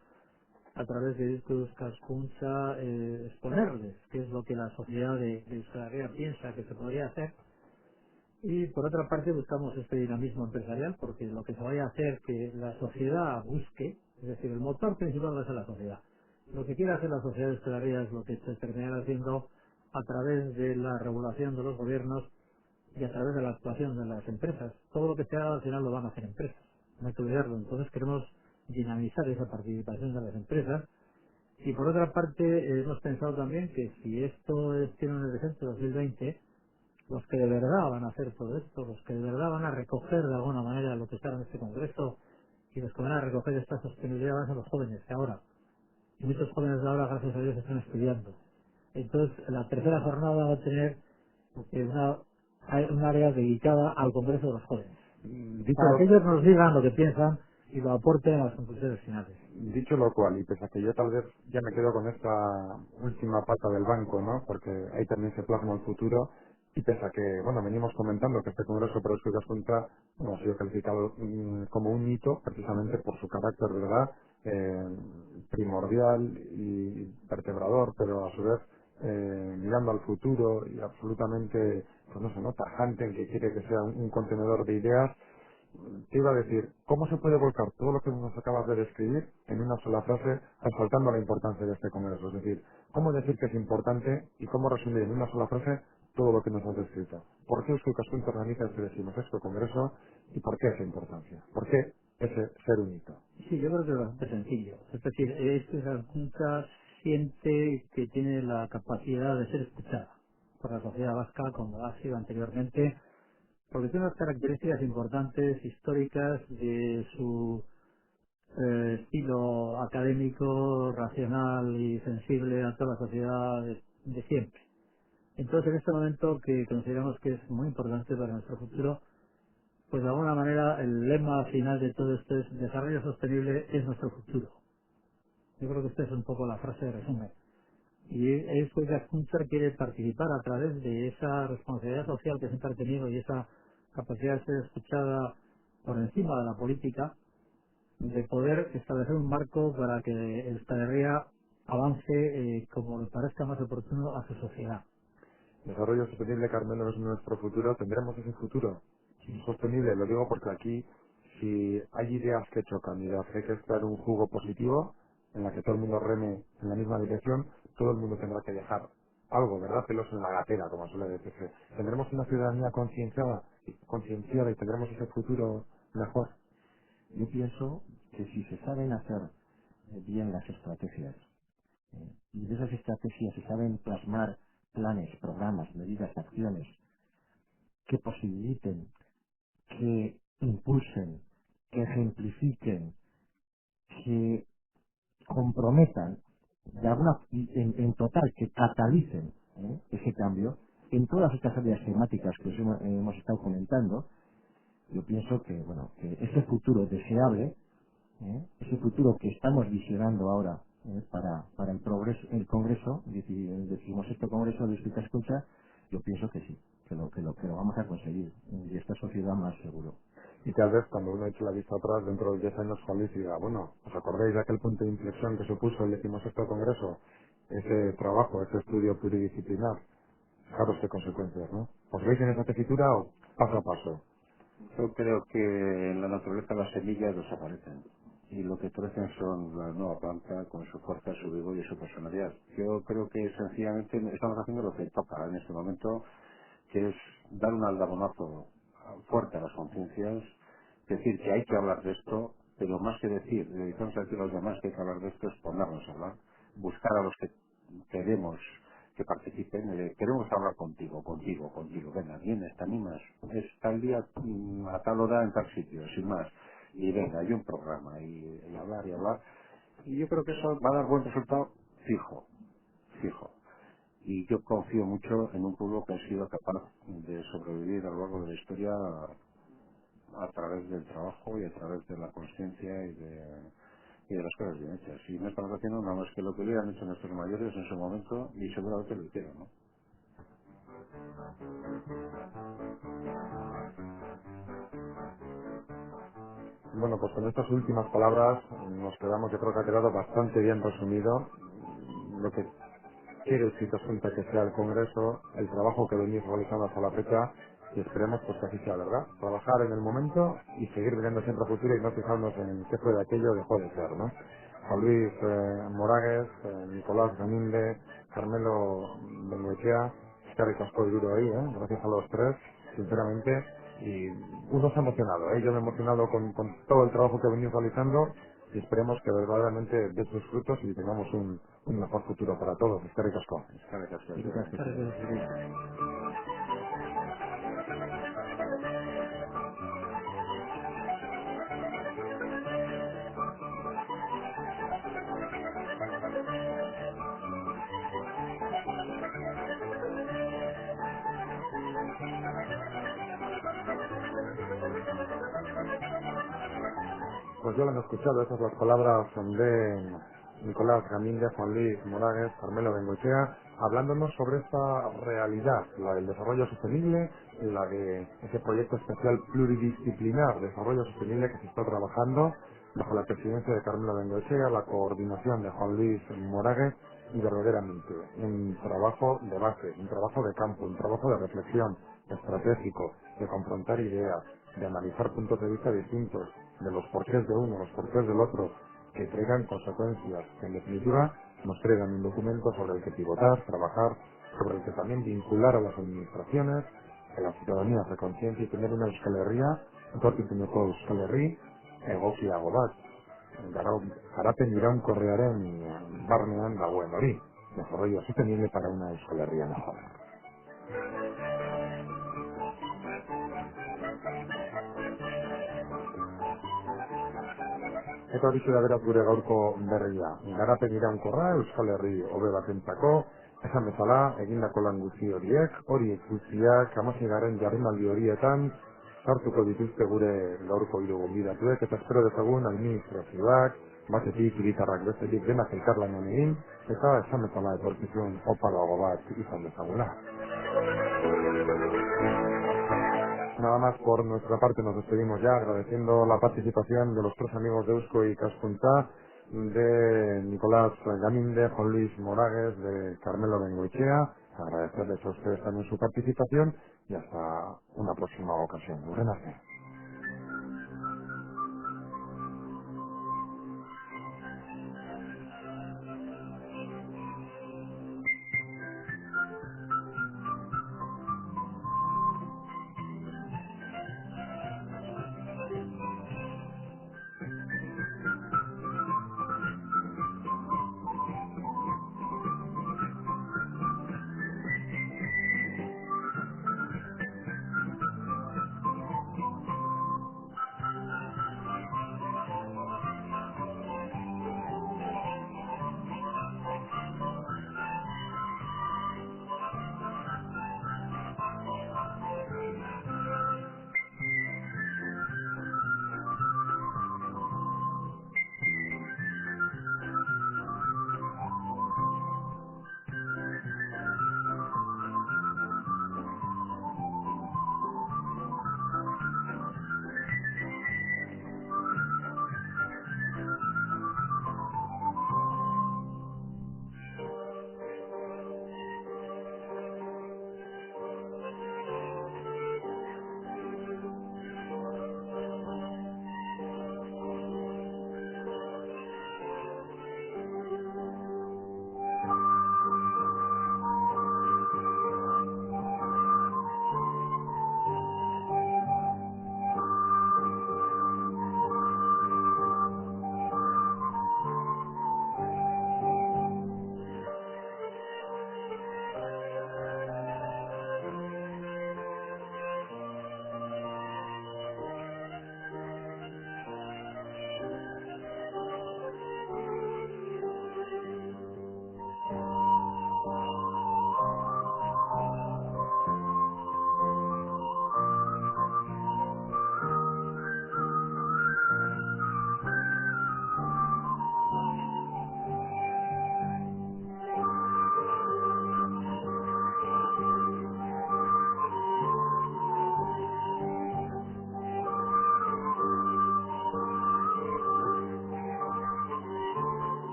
a través de Discos Cascuncha, exponerles qué es lo que la sociedad de Euskal Herria piensa que se podría hacer. Y por otra parte buscamos este dinamismo empresarial porque lo que se vaya a hacer que la sociedad busque, es decir, el motor principal va a ser la sociedad. Lo que quiere hacer la sociedad de Euskal Herria es lo que se terminará haciendo a través de la regulación de los gobiernos y a través de la actuación de las empresas. Todo lo que se haga al final lo van a hacer empresas, no hay que olvidarlo. Entonces queremos dinamizar esa participación de las empresas. Y por otra parte, hemos pensado también que si esto tiene un horizonte 2020, los que de verdad van a hacer todo esto, los que de verdad van a recoger de alguna manera lo que está en este Congreso y los que van a recoger esta sostenibilidad van a ser los jóvenes de ahora. Y muchos jóvenes de ahora, gracias a Dios, están estudiando. Entonces, la tercera jornada va a tener un área dedicada al Congreso de los Jóvenes, Dicho para que lo, ellos nos digan lo que piensan y lo aporten a las conclusiones finales. dicho lo cual, y pese a que yo tal vez ya me quedo con esta última pata del banco, ¿no? Porque ahí también se plasma el futuro, y pese a que, bueno, venimos comentando que este Congreso para Eusko Ikaskuntza, bueno, ha sido calificado como un hito, precisamente por su carácter, ¿verdad?, primordial y vertebrador, pero a su vez mirando al futuro y absolutamente, pues no sé, ¿no?, tajante en que quiere que sea un contenedor de ideas. Te iba a decir, ¿cómo se puede volcar todo lo que nos acabas de describir en una sola frase, resaltando la importancia de este congreso? Es decir, ¿cómo decir que es importante y cómo resumir en una sola frase todo lo que nos has descrito? ¿Por qué Eusko Ikaskuntza organiza este 16º congreso y por qué esa importancia? ¿Por qué ese ser un hito? Sí, yo creo que es bastante sencillo. Es decir, esta Junta siente que tiene la capacidad de ser escuchada por la sociedad vasca como ha sido anteriormente, porque tiene unas características importantes, históricas, de su estilo académico, racional y sensible a toda la sociedad de siempre. Entonces, en este momento que consideramos que es muy importante para nuestro futuro, pues de alguna manera el lema final de todo esto es desarrollo sostenible es nuestro futuro. Yo creo que esta es un poco la frase de resumen. Y es que Accenture quiere participar a través de esa responsabilidad social que siempre ha tenido y esa capacidad de ser escuchada por encima de la política, de poder establecer un marco para que esta herria avance como le parezca más oportuno a su sociedad. Desarrollo sostenible, Carmelo, es nuestro futuro. ¿Tendremos ese futuro sostenible? Lo digo porque aquí, si hay ideas que chocan, ideas que hay que extraer un jugo positivo, en la que todo el mundo reme en la misma dirección, todo el mundo tendrá que dejar algo, ¿verdad? Pelos en la gatera, como suele decirse. ¿Tendremos una ciudadanía concienciada y tendremos ese futuro mejor? Yo pienso que si se saben hacer bien las estrategias, y de esas estrategias se saben plasmar planes, programas, medidas, acciones que posibiliten, que impulsen, que ejemplifiquen, que comprometan, en total, que catalicen ese cambio en todas estas áreas temáticas que os hemos estado comentando. Yo pienso que, bueno, que ese futuro deseable, ese futuro que estamos visionando ahora para el Congreso, el 16º Congreso de Escucha Escucha, yo pienso que sí, que lo vamos a conseguir, y esta sociedad más seguro. Y tal vez cuando uno eche la vista atrás, dentro de 10 años, Juan y diga, bueno, ¿os acordáis de aquel punto de inflexión que supuso el 16º Congreso? Ese trabajo, ese estudio pluridisciplinar. Fijaros qué consecuencias, ¿no? ¿Os veis en esa tesitura o paso a paso? Yo creo que en la naturaleza las semillas desaparecen y lo que crecen son la nueva planta con su fuerza, su vigor y su personalidad. Yo creo que sencillamente estamos haciendo lo que toca en este momento, que es dar un aldabonazo fuerte a las conciencias, decir que hay que hablar de esto, pero más que dedicarnos a decir a los demás que hay que hablar de esto, es ponernos a hablar, buscar a los que queremos que participen, queremos hablar contigo, venga, vienes, te animas, es tal día a tal hora en tal sitio, sin más, y venga, hay un programa, y hablar y hablar, y yo creo que eso va a dar buen resultado fijo, fijo. Y yo confío mucho en un pueblo que ha sido capaz de sobrevivir a lo largo de la historia a través del trabajo y a través de la conciencia y de las cosas bien hechas. Y no estamos haciendo nada más que lo que hubieran hecho nuestros mayores en su momento y seguramente lo hicieron, ¿no? Bueno, pues con estas últimas palabras nos quedamos, yo creo que ha quedado bastante bien resumido lo que quiere el Cita Junta que sea el Congreso, el trabajo que venís realizando hasta la fecha, y esperemos pues que así sea, ¿verdad? Trabajar en el momento y seguir mirando siempre a futuro y no fijarnos en qué fue de aquello o dejó de ser, ¿no? Juan Luis Moragues, Nicolás Gaminde, Carmelo Bengoechea, eskerrik asko duro ahí, gracias a los tres, sinceramente, y uno se ha emocionado, yo me he emocionado con todo el trabajo que he venido realizando y esperemos que verdaderamente dé sus frutos y tengamos un mejor futuro para todos. Eskerrik asko. Eskerrik asko. Pues ya lo han escuchado, esas las palabras de Nicolás Gaminde, Juan Luis Moragues, Carmelo Bengoechea, hablándonos sobre esta realidad, la del desarrollo sostenible, la de ese proyecto especial pluridisciplinar de desarrollo sostenible que se está trabajando bajo la presidencia de Carmelo Bengoechea, la coordinación de Juan Luis Moragues y verdaderamente un trabajo de base, un trabajo de campo, un trabajo de reflexión estratégico, de confrontar ideas, de analizar puntos de vista distintos, de los porqués de uno, los porqués del otro, que traigan consecuencias, que en definitiva nos traigan un documento sobre el que pivotar, trabajar, sobre el que también vincular a las administraciones, que la ciudadanía se conciencia y tener una Euskal Herria, etorkizuneko Euskal Herri, egokiago bat. Garapen iraunkorrearen barnean dagoen hori, desarrollo sostenible para una Euskal Herria mejor. Eta hori da beraz gure gaurko berria. Garapen iraunkorra Euskal Herri hobe batentzako, esan bezala, egindako lan guzti horiek guztiak, 16. jardunaldi horietan, sartuko dituzte gure gaurko hiru gonbidatuek, eta espero dezagun administrazioak, batetik, hiritarrak bestetik, denak elkarlanean egin, eta esan bezala etorkizun opalago bat izan dezagula. Nada más por nuestra parte, nos despedimos ya agradeciendo la participación de los tres amigos de Eusko Ikaskuntza, de Nicolás Gaminde, Juan Luis Moragues, de Carmelo Bengoechea. Agradecerles a ustedes también su participación y hasta una próxima ocasión. Buenas noches.